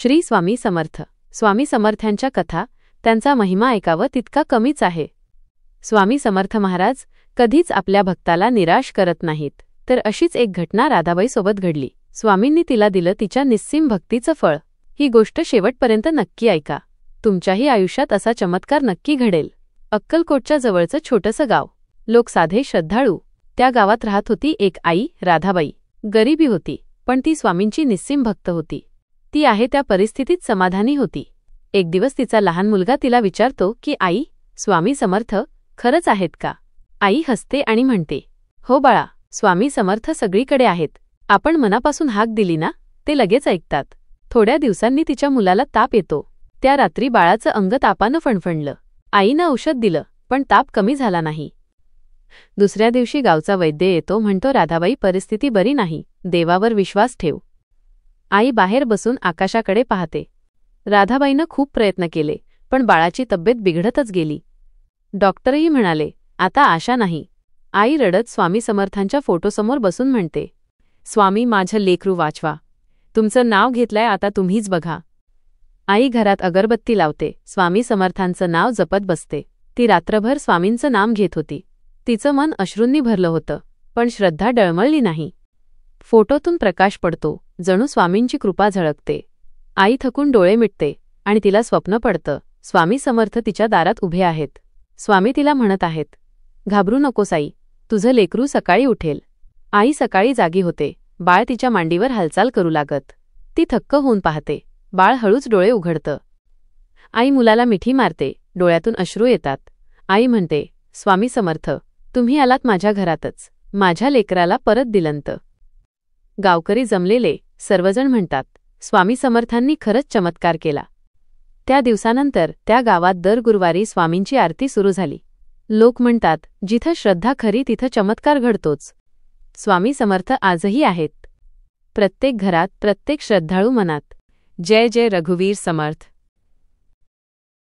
श्री स्वामी समर्थ. स्वामी समर्थांच्या कथा, त्यांचा महिमा ऐकावं तितका कमीच आहे. स्वामी समर्थ महाराज कधीच आपल्या भक्ताला निराश करत नाहीत. तर अशीच एक घटना राधाबाईसोबत घडली. स्वामींनी तिला दिलं तिच्या निस्सीम भक्तीचं फळ. ही गोष्ट शेवटपर्यंत नक्की ऐका. तुमच्याही आयुष्यात असा चमत्कार नक्की घडेल. अक्कलकोटच्या जवळचं छोटंसं गाव. लोक साधे श्रद्धाळू. त्या गावात राहत होती एक आई, राधाबाई. गरिबी होती, पण ती स्वामींची निस्सीम भक्त होती. ती आहे त्या परिस्थितीत समाधानी होती. एक दिवस तिचा लहान मुलगा तिला विचारतो की आई, स्वामी समर्थ खरंच आहेत का? आई हसते आणि म्हणते, हो बाळा, स्वामी समर्थ सगळीकडे आहेत. आपण मनापासून हाक दिली ना, ते लगेच ऐकतात. थोड्या दिवसांनी तिच्या मुलाला ताप येतो. त्या रात्री बाळाचं अंग तापानं फणफणलं. आईनं औषध दिलं, पण ताप कमी झाला नाही. दुसऱ्या दिवशी गावचा वैद्य येतो. म्हणतो, राधाबाई, परिस्थिती बरी नाही, देवावर विश्वास ठेव. आई बाहेर बसून आकाशाकडे पाहते. राधाबाईनं खूप प्रयत्न केले, पण बाळाची तब्येत बिघडतच गेली. डॉक्टरही म्हणाले, आता आशा नाही. आई रडत स्वामी समर्थांच्या फोटोसमोर बसून म्हणते, स्वामी, माझं लेकरू वाचवा. तुमचं नाव घेतलंय, आता तुम्हीच बघा. आई घरात अगरबत्ती लावते. स्वामी समर्थांचं नाव जपत बसते. ती रात्रभर स्वामींचं नाम घेत होती. तिचं मन अश्रूंनी भरलं होतं, पण श्रद्धा डळमळली नाही. फोटोतून प्रकाश पडतो, जणू स्वामींची कृपा झळकते. आई थकून डोळे मिटते आणि तिला स्वप्न पडतं. स्वामी समर्थ तिच्या दारात उभे आहेत. स्वामी तिला म्हणत आहेत, घाबरू नकोस आई, तुझं लेकरू सकाळी उठेल. आई सकाळी जागी होते. बाळ तिच्या मांडीवर हालचाल करू लागत. ती थक्क होऊन पाहते. बाळ हळूच डोळे उघडतं. आई मुलाला मिठी मारते. डोळ्यातून अश्रू येतात. आई म्हणते, स्वामी समर्थ, तुम्ही आलात माझ्या घरातच. माझ्या लेकराला परत दिलंत. गावकरी जमलेले सर्वजण म्हणतात, स्वामी समर्थांनी खरंच चमत्कार केला. त्या दिवसानंतर त्या गावात दर गुरुवारी स्वामींची आरती सुरू झाली. लोक म्हणतात, जिथं श्रद्धा खरी तिथं चमत्कार घडतोच. स्वामी समर्थ आजही आहेत, प्रत्येक घरात, प्रत्येक श्रद्धाळू मनात. जय जय रघुवीर समर्थ.